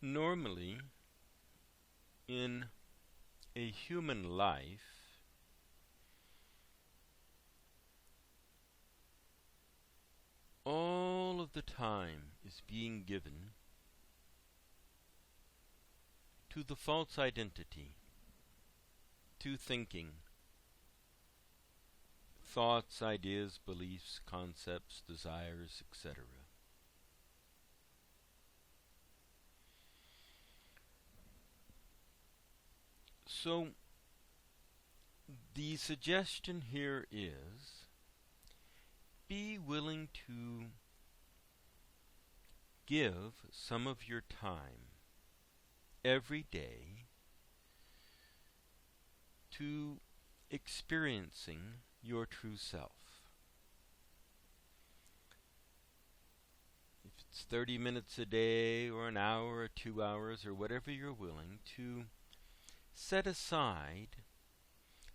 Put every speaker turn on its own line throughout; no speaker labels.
Normally, in a human life, all of the time is being given to the false identity, to thinking, thoughts, ideas, beliefs, concepts, desires, etc. So, the suggestion here is be willing to give some of your time every day to experiencing your true self. If it's 30 minutes a day or an hour or 2 hours or whatever you're willing to set aside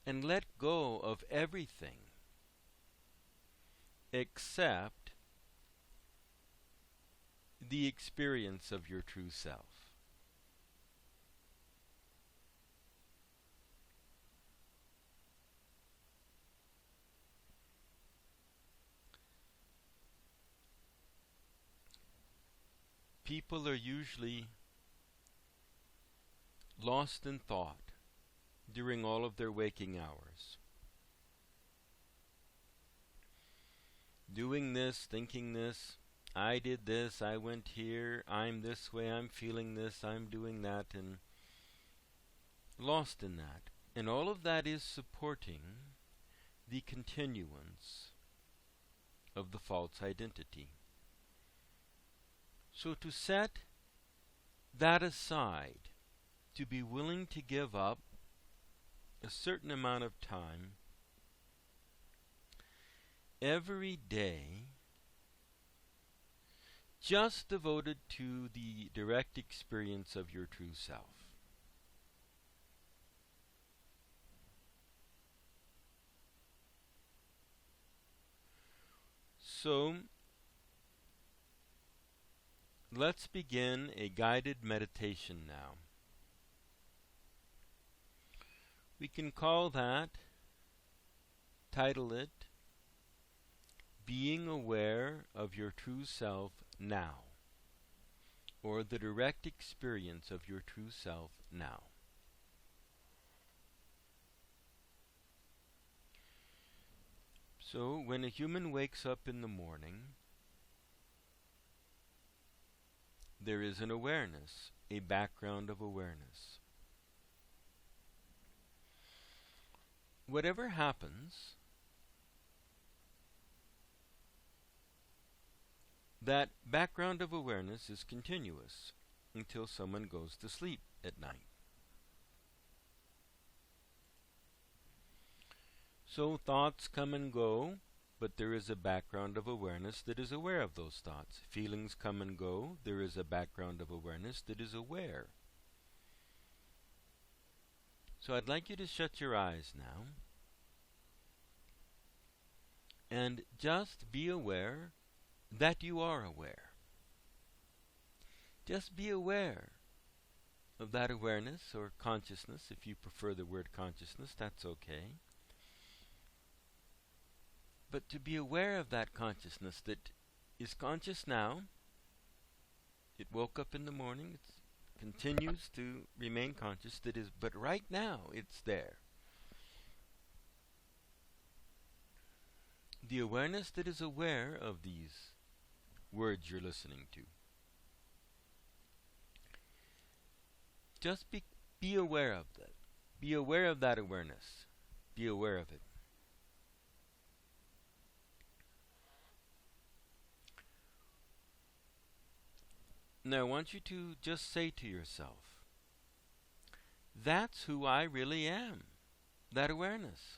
and let go of everything except the experience of your true self. People are usually lost in thought during all of their waking hours. Doing this, thinking this, I did this, I went here, I'm this way, I'm feeling this, I'm doing that, and lost in that. And all of that is supporting the continuance of the false identity. So to set that aside, to be willing to give up a certain amount of time every day just devoted to the direct experience of your true self. So, let's begin a guided meditation now. We can call that, title it, Being Aware of Your True Self Now, or the direct experience of your true self now. So, when a human wakes up in the morning, there is an awareness, a background of awareness. Whatever happens, that background of awareness is continuous until someone goes to sleep at night. So thoughts come and go, but there is a background of awareness that is aware of those thoughts. Feelings come and go, there is a background of awareness that is aware. So I'd like you to shut your eyes now and just be aware that you are aware. Just be aware of that awareness or consciousness. If you prefer the word consciousness, that's okay. But to be aware of that consciousness that is conscious now, it woke up in the morning, it continues to remain conscious, but right now it's there. The awareness that is aware of these words you're listening to. Just be aware of that. Be aware of that awareness. Be aware of it. Now I want you to just say to yourself, that's who I really am. That awareness.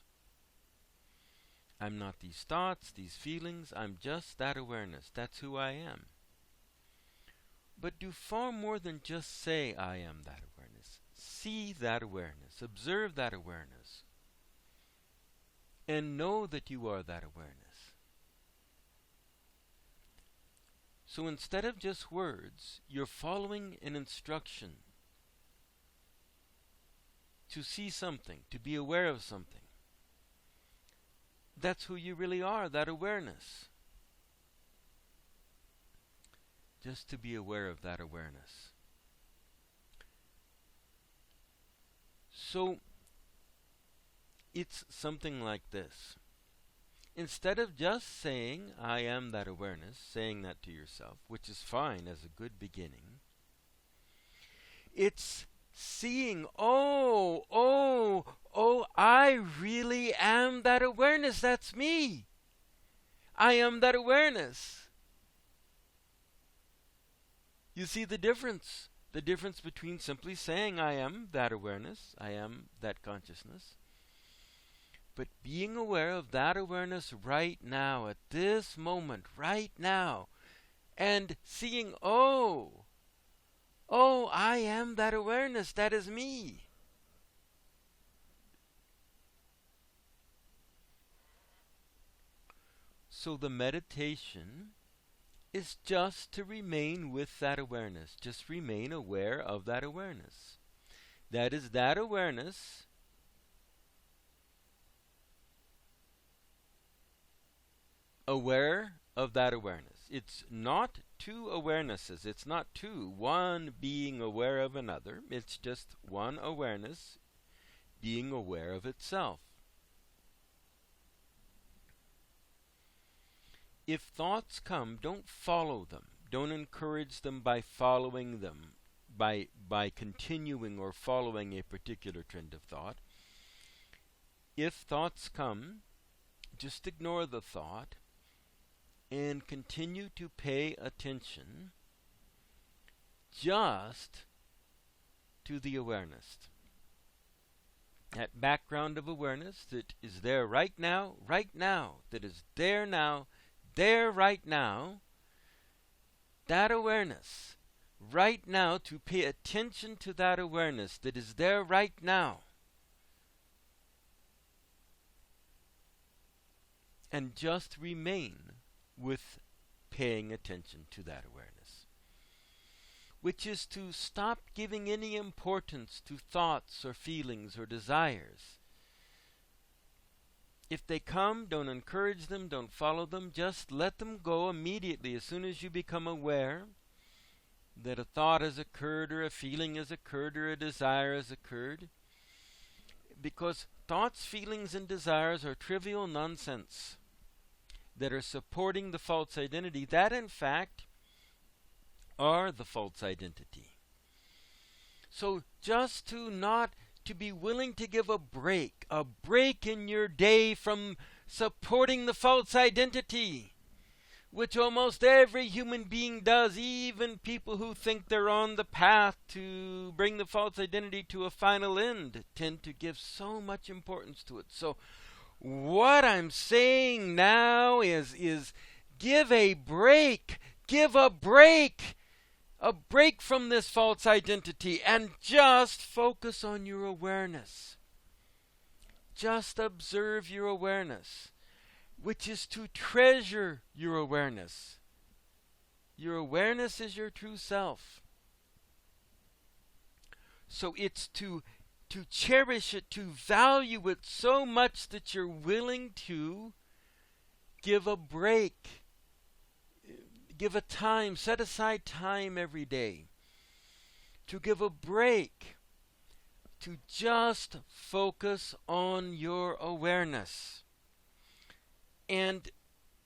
I'm not these thoughts, these feelings, I'm just that awareness. That's who I am. But do far more than just say I am that awareness. See that awareness. Observe that awareness. And know that you are that awareness. So instead of just words, you're following an instruction to see something, to be aware of something. That's who you really are, that awareness. Just to be aware of that awareness. So, it's something like this. Instead of just saying, I am that awareness, saying that to yourself, which is fine as a good beginning, it's seeing, oh, I really am that awareness. That's me. I am that awareness. You see the difference? The difference between simply saying, I am that awareness, I am that consciousness, but being aware of that awareness right now, at this moment, right now, and seeing, oh, I am that awareness, that is me. So the meditation is just to remain with that awareness, just remain aware of that awareness. That is that awareness aware of that awareness. It's not two awarenesses. It's not two, one being aware of another. It's just one awareness being aware of itself. If thoughts come, don't follow them. Don't encourage them by following them, by continuing or following a particular trend of thought. If thoughts come, just ignore the thought and continue to pay attention just to the awareness. That background of awareness that is there right now, that is there now, there right now, that awareness, right now, to pay attention to that awareness that is there right now. And just remain with paying attention to that awareness. Which is to stop giving any importance to thoughts or feelings or desires. If they come, don't encourage them, don't follow them, just let them go immediately as soon as you become aware that a thought has occurred or a feeling has occurred or a desire has occurred. Because thoughts, feelings, and desires are trivial nonsense that are supporting the false identity that in fact are the false identity. So just to be willing to give a break in your day from supporting the false identity, which almost every human being does, even people who think they're on the path to bring the false identity to a final end tend to give so much importance to it. So what I'm saying now is give a break from this false identity and just focus on your awareness. Just observe your awareness, which is to treasure your awareness. Your awareness is your true self. So it's to cherish it, to value it so much that you're willing to give a break, give a time, set aside time every day to give a break, to just focus on your awareness and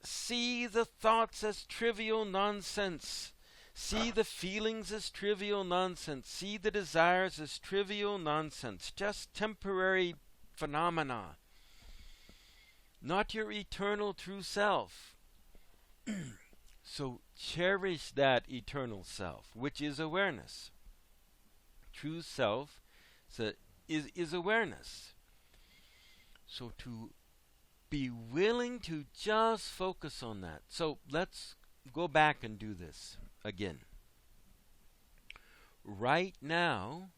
see the thoughts as trivial nonsense. See the feelings as trivial nonsense. See the desires as trivial nonsense. Just temporary phenomena. Not your eternal true self. So cherish that eternal self, which is awareness. True self is awareness. So to be willing to just focus on that. So let's go back and do this again. Right now,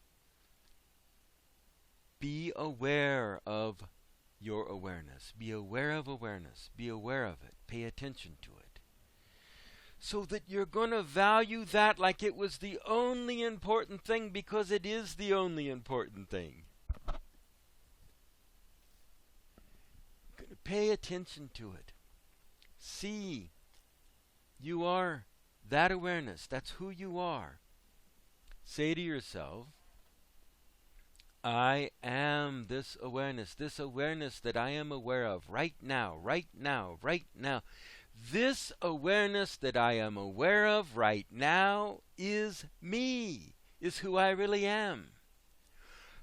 be aware of your awareness. Be aware of awareness. Be aware of it. Pay attention to it. so that you're going to value that like it was the only important thing, because it is the only important thing. Pay attention to it. See, you are that awareness. That's who you are. Say to yourself, I am this awareness that I am aware of right now, right now, right now. This awareness that I am aware of right now is me, is who I really am.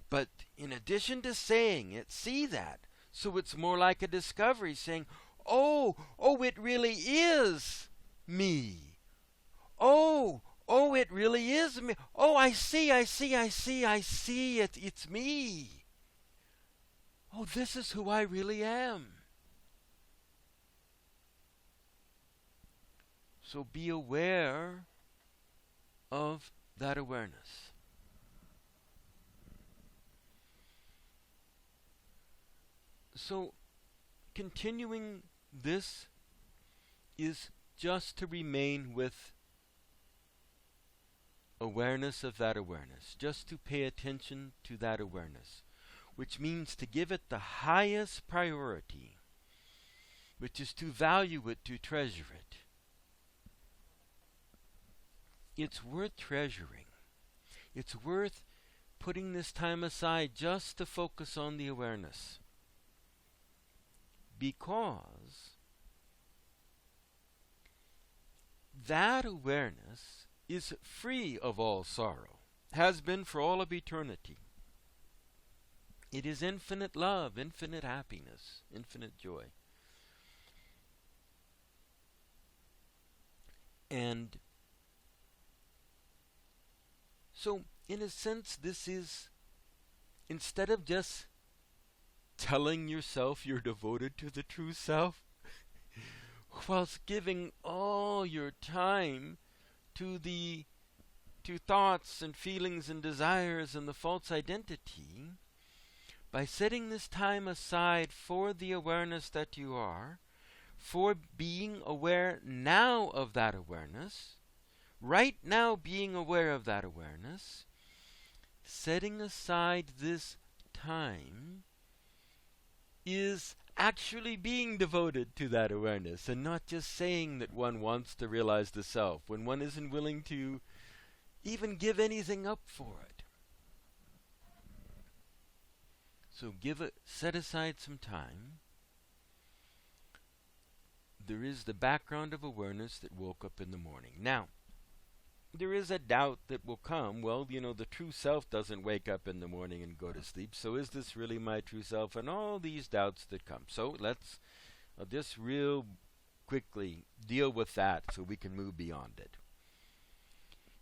But in addition to saying it, see that. So it's more like a discovery, saying, oh, it really is me. Oh, it really is me. Oh, I see. It's me. Oh, this is who I really am. So be aware of that awareness. So continuing this is just to remain with awareness of that awareness, just to pay attention to that awareness, which means to give it the highest priority, which is to value it, to treasure it. It's worth treasuring. It's worth putting this time aside just to focus on the awareness, because that awareness is free of all sorrow, has been for all of eternity. It is infinite love, infinite happiness, infinite joy. And so, in a sense, this is, instead of just telling yourself you're devoted to the true self, whilst giving all your time to thoughts and feelings and desires and the false identity, by setting this time aside for the awareness that you are, for being aware now of that awareness, right now being aware of that awareness, setting aside this time is actually being devoted to that awareness, and not just saying that one wants to realize the self when one isn't willing to even give anything up for it. So set aside some time. There is the background of awareness that woke up in the morning. Now, there is a doubt that will come. Well, the true self doesn't wake up in the morning and go to sleep, so is this really my true self? And all these doubts that come. So let's just real quickly deal with that so we can move beyond it.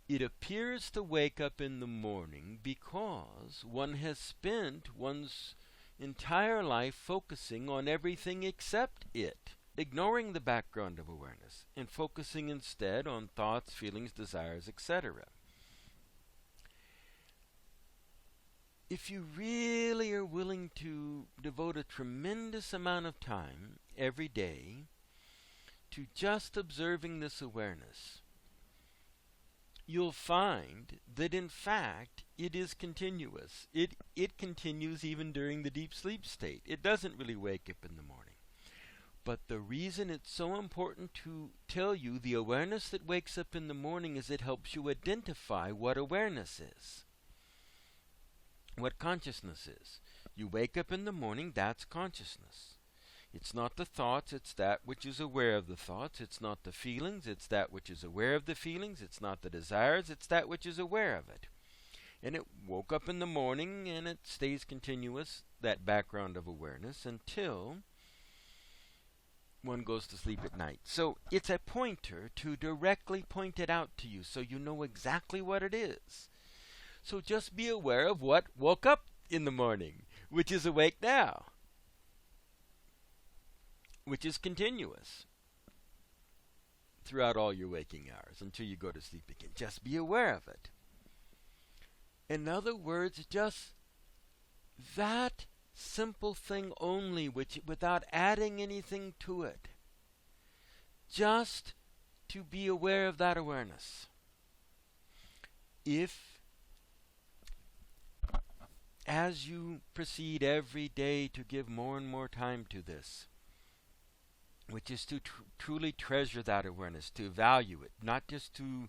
It appears to wake up in the morning because one has spent one's entire life focusing on everything except it, ignoring the background of awareness, and focusing instead on thoughts, feelings, desires, etc. If you really are willing to devote a tremendous amount of time every day to just observing this awareness, you'll find that in fact it is continuous. It continues even during the deep sleep state. It doesn't really wake up in the morning. But the reason it's so important to tell you the awareness that wakes up in the morning is it helps you identify what awareness is, what consciousness is. You wake up in the morning, that's consciousness. It's not the thoughts, it's that which is aware of the thoughts. It's not the feelings, it's that which is aware of the feelings. It's not the desires, it's that which is aware of it. And it woke up in the morning, and it stays continuous, that background of awareness, until one goes to sleep at night. So it's a pointer to directly point it out to you so you know exactly what it is. So just be aware of what woke up in the morning, which is awake now, which is continuous throughout all your waking hours until you go to sleep again. Just be aware of it. In other words, just that simple thing only, which without adding anything to it. Just to be aware of that awareness. If, as you proceed every day to give more and more time to this, which is to truly treasure that awareness, to value it, not just to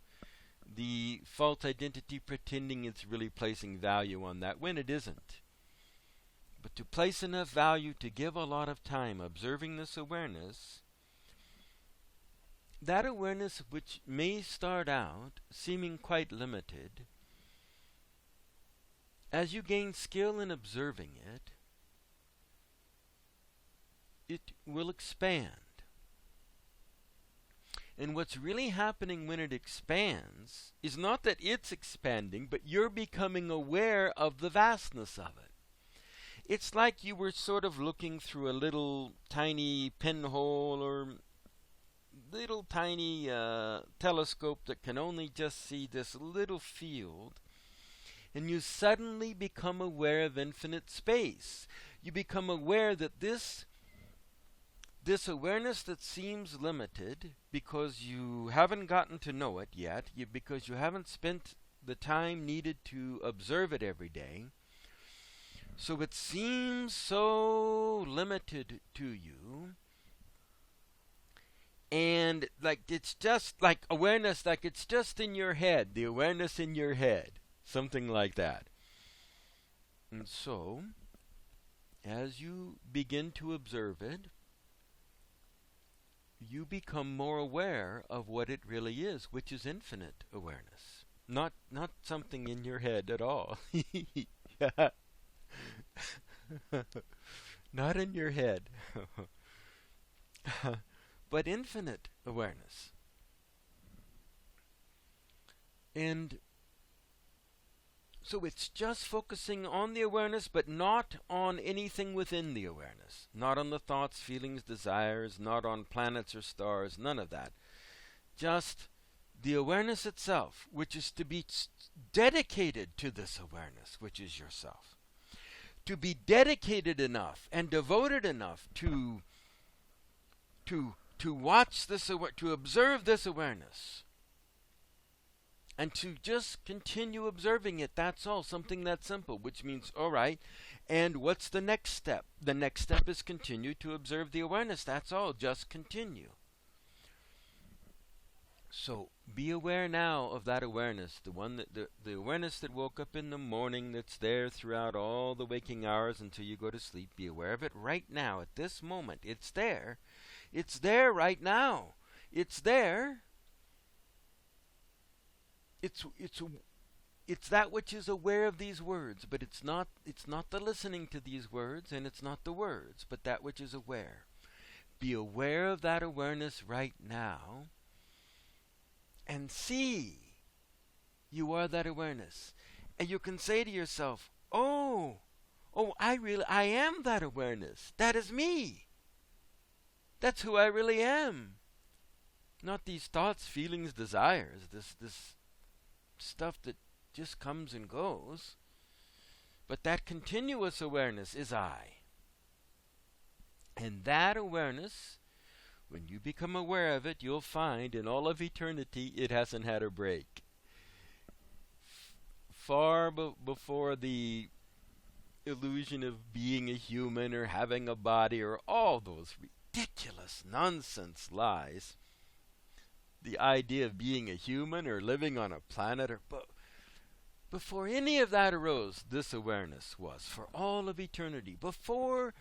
the false identity pretending it's really placing value on that when it isn't, but to place enough value to give a lot of time observing this awareness, that awareness which may start out seeming quite limited, as you gain skill in observing it, it will expand. And what's really happening when it expands is not that it's expanding, but you're becoming aware of the vastness of it. It's like you were sort of looking through a little tiny pinhole or little tiny telescope that can only just see this little field, and you suddenly become aware of infinite space. You become aware that this awareness that seems limited because you haven't gotten to know it yet, because you haven't spent the time needed to observe it every day, so it seems so limited to you, and like it's just like awareness, like it's just in your head, the awareness in your head, something like that. And so, as you begin to observe it, you become more aware of what it really is, which is infinite awareness. Not something in your head at all. Not in your head. But infinite awareness. And so it's just focusing on the awareness, but not on anything within the awareness. Not on the thoughts, feelings, desires, not on planets or stars, none of that. Just the awareness itself, which is to be dedicated to this awareness, which is yourself. To be dedicated enough and devoted enough to watch this, to observe this awareness. And to just continue observing it, that's all, something that simple, which means, all right, and what's the next step? The next step is continue to observe the awareness, that's all, just continue. So, be aware now of that awareness, the one that the awareness that woke up in the morning, that's there throughout all the waking hours until you go to sleep. Be aware of it right now, at this moment. It's there. It's there right now. It's there. It's that which is aware of these words, but it's not the listening to these words, and it's not the words, but that which is aware. Be aware of that awareness right now, and see you are that awareness. And you can say to yourself, oh, I am that awareness. That is me. That's who I really am. Not these thoughts, feelings, desires, this stuff that just comes and goes. But that continuous awareness is I. And that awareness, when you become aware of it, you'll find in all of eternity it hasn't had a break. Far before the illusion of being a human or having a body or all those ridiculous nonsense lies, the idea of being a human or living on a planet, or before any of that arose, this awareness was for all of eternity. Before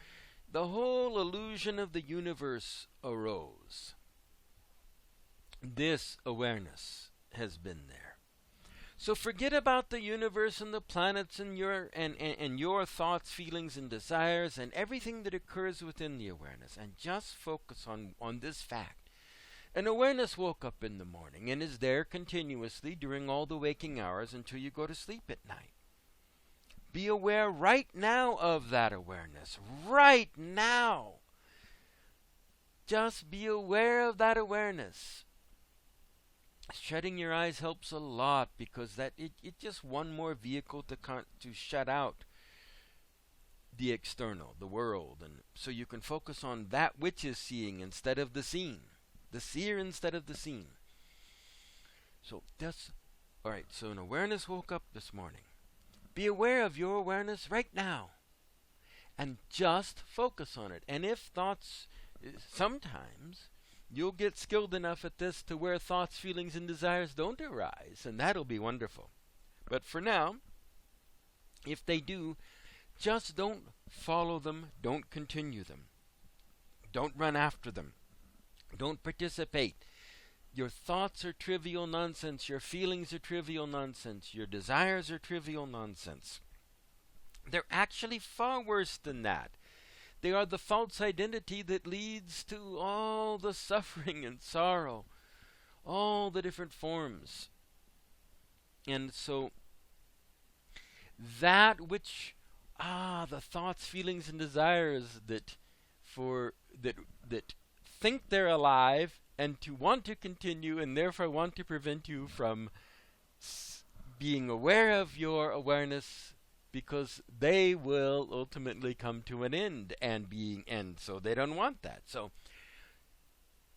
the whole illusion of the universe arose, this awareness has been there. So forget about the universe and the planets and your thoughts, feelings, and desires and everything that occurs within the awareness, and just focus on this fact. An awareness woke up in the morning and is there continuously during all the waking hours until you go to sleep at night. Be aware right now of that awareness. Right now. Just be aware of that awareness. Shutting your eyes helps a lot, because it's just one more vehicle to shut out the external, the world, and so you can focus on that which is seeing instead of the seen. The seer instead of the seen. So that's all right. So an awareness woke up this morning. Be aware of your awareness right now, and just focus on it. And if thoughts, sometimes you'll get skilled enough at this to where thoughts, feelings, and desires don't arise, and that'll be wonderful. But for now, if they do, just don't follow them, don't continue them, don't run after them, don't participate. Your thoughts are trivial nonsense, your feelings are trivial nonsense, your desires are trivial nonsense. They're actually far worse than that. They are the false identity that leads to all the suffering and sorrow, all the different forms. And so that which the thoughts, feelings, and desires that think they're alive and to want to continue and therefore want to prevent you from being aware of your awareness, because they will ultimately come to an end and so they don't want that. So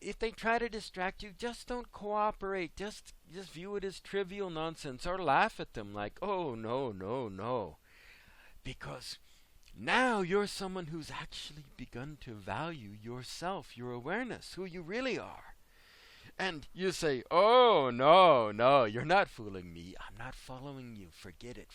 if they try to distract you, just don't cooperate. Just view it as trivial nonsense, or laugh at them like, oh, no. Because now you're someone who's actually begun to value yourself, your awareness, who you really are. And you say, oh, no, you're not fooling me. I'm not following you. Forget it.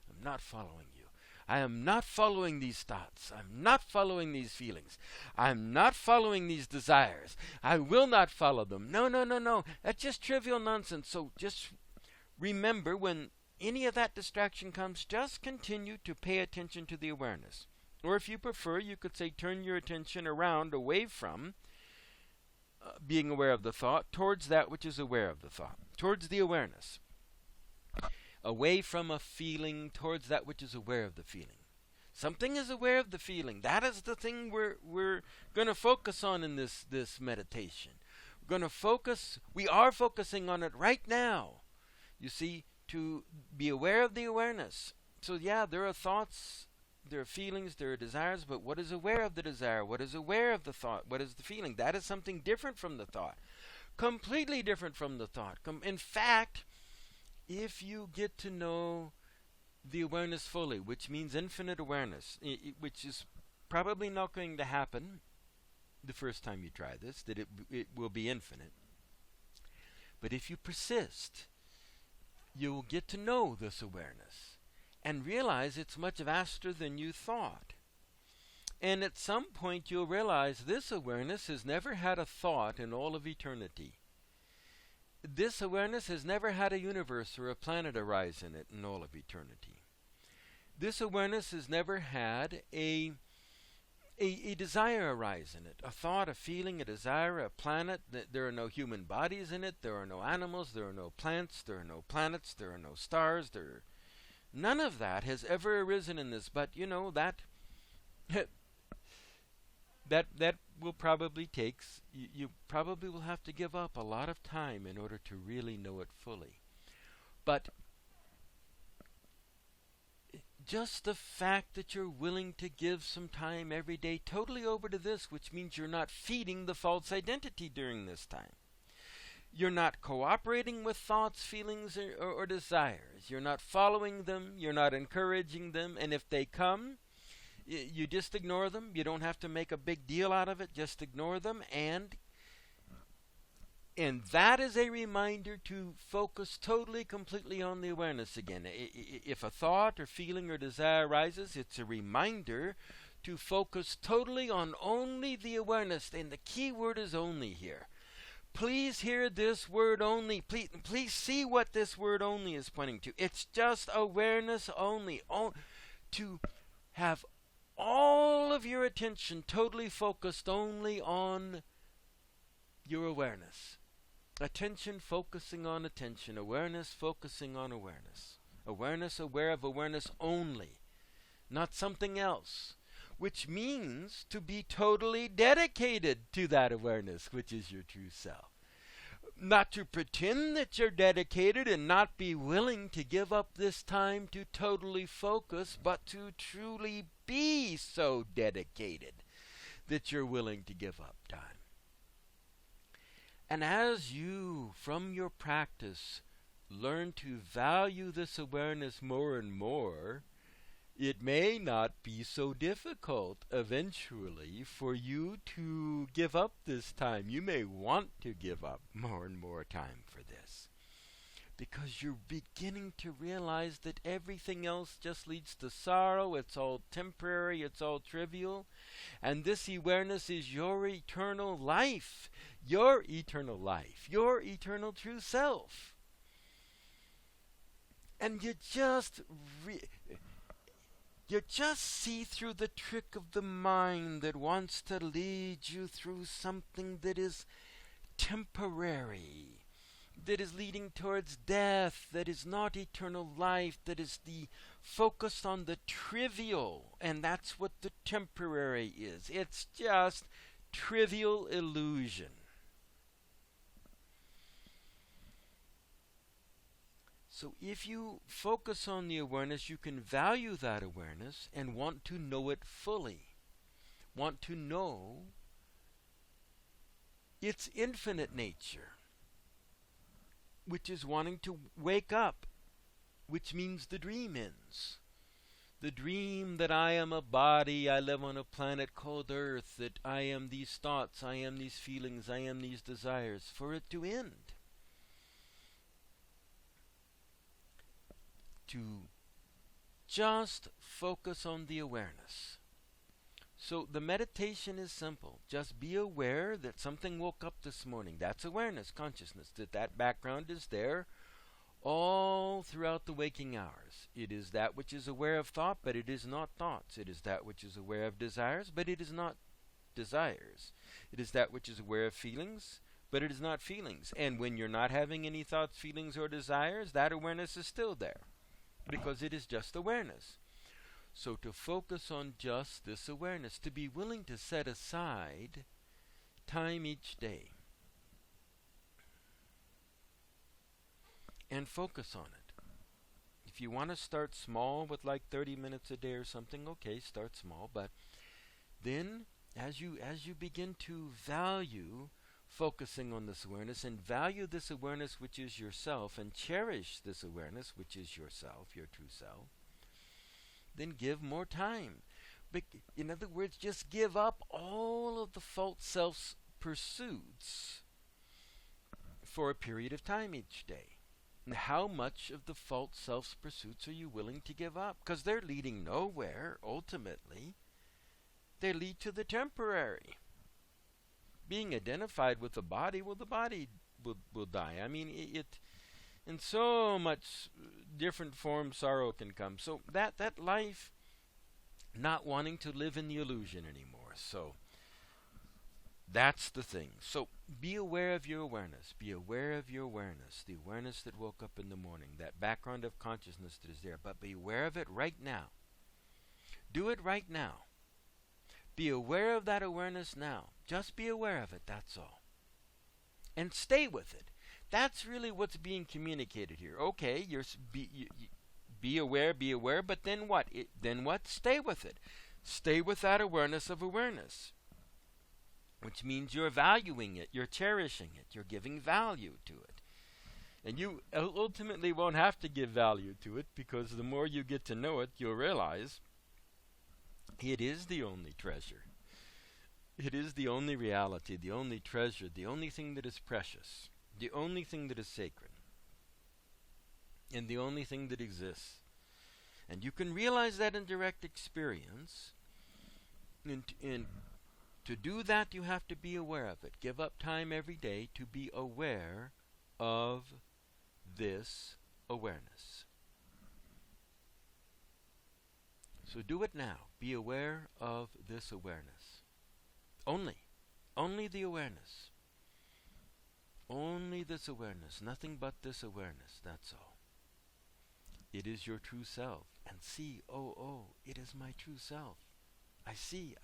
I'm not following you. I am not following these thoughts. I'm not following these feelings. I'm not following these desires. I will not follow them. No. That's just trivial nonsense. So just remember, when any of that distraction comes, just continue to pay attention to the awareness. Or if you prefer, you could say turn your attention around, away from being aware of the thought, towards that which is aware of the thought, towards the awareness. Away from a feeling, towards that which is aware of the feeling. Something is aware of the feeling. That is the thing we're going to focus on in this meditation. We are focusing on it right now. You see, to be aware of the awareness. So yeah, there are thoughts, there are feelings, there are desires, but what is aware of the desire? What is aware of the thought? What is the feeling? That is something different from the thought. Completely different from the thought. In fact, if you get to know the awareness fully, which means infinite awareness, which is probably not going to happen the first time you try this, that it will be infinite. But if you persist, you will get to know this awareness and realize it's much vaster than you thought. And at some point you'll realize this awareness has never had a thought in all of eternity. This awareness has never had a universe or a planet arise in it in all of eternity. This awareness has never had a desire arise in it. A thought, a feeling, a desire, a planet. There are no human bodies in it. There are no animals. There are no plants. There are no planets. There are no stars. None of that has ever arisen in this. But you know that that will probably take, you probably will have to give up a lot of time in order to really know it fully. But just the fact that you're willing to give some time every day totally over to this, which means you're not feeding the false identity during this time. You're not cooperating with thoughts, feelings, or desires. You're not following them. You're not encouraging them. And if they come, you just ignore them. You don't have to make a big deal out of it. Just ignore them. And that is a reminder to focus totally, completely on the awareness again. If a thought or feeling or desire arises, it's a reminder to focus totally on only the awareness. And the key word is only here. Please hear this word only. Please see what this word only is pointing to. It's just awareness only. To have all of your attention totally focused only on your awareness. Attention focusing on attention. Awareness focusing on awareness. Awareness aware of awareness only. Not something else. Which means to be totally dedicated to that awareness, which is your true self. Not to pretend that you're dedicated and not be willing to give up this time to totally focus, but to truly be so dedicated that you're willing to give up time. And as you, from your practice, learn to value this awareness more and more, it may not be so difficult eventually for you to give up this time. You may want to give up more and more time for this, because you're beginning to realize that everything else just leads to sorrow. It's all temporary, it's all trivial, and this awareness is your eternal life, your eternal life, your eternal true self. And you just see through the trick of the mind that wants to lead you through something that is temporary, that is leading towards death, that is not eternal life, that is the focus on the trivial, and that's what the temporary is. It's just trivial illusion. So if you focus on the awareness, you can value that awareness and want to know it fully. Want to know its infinite nature, which is wanting to wake up, which means the dream ends. The dream that I am a body, I live on a planet called Earth, that I am these thoughts, I am these feelings, I am these desires, for it to end. To just focus on the awareness. So the meditation is simple. Just be aware that something woke up this morning. That's awareness, consciousness, that background is there all throughout the waking hours. It is that which is aware of thought, but it is not thoughts. It is that which is aware of desires, but it is not desires. It is that which is aware of feelings, but it is not feelings. And when you're not having any thoughts, feelings, or desires, that awareness is still there, because it is just awareness. So to focus on just this awareness, to be willing to set aside time each day and focus on it. If you want to start small with like 30 minutes a day or something, okay, start small. But then as you begin to value focusing on this awareness, and value this awareness which is yourself, and cherish this awareness which is yourself, your true self, then give more time. In other words, just give up all of the false self's pursuits for a period of time each day. And how much of the false self's pursuits are you willing to give up? Because they're leading nowhere, ultimately. They lead to the temporary. Being identified with the body, well, the body will die. I mean, it in so much different forms sorrow can come. So that life, not wanting to live in the illusion anymore. So that's the thing. So be aware of your awareness. Be aware of your awareness. The awareness that woke up in the morning. That background of consciousness that is there. But be aware of it right now. Do it right now. Be aware of that awareness now. Just be aware of it, that's all. And stay with it. That's really what's being communicated here. Okay, be aware, but then what? Then what? Stay with it. Stay with that awareness of awareness, which means you're valuing it, you're cherishing it, you're giving value to it. And you ultimately won't have to give value to it, because the more you get to know it, you'll realize it is the only treasure. It is the only reality, the only treasure, the only thing that is precious, the only thing that is sacred, and the only thing that exists. And you can realize that in direct experience. And to do that, you have to be aware of it. Give up time every day to be aware of this awareness. So do it now. Be aware of this awareness. Only the awareness. Only this awareness. Nothing but this awareness. That's all. It is your true self. And see, oh, it is my true self. I see.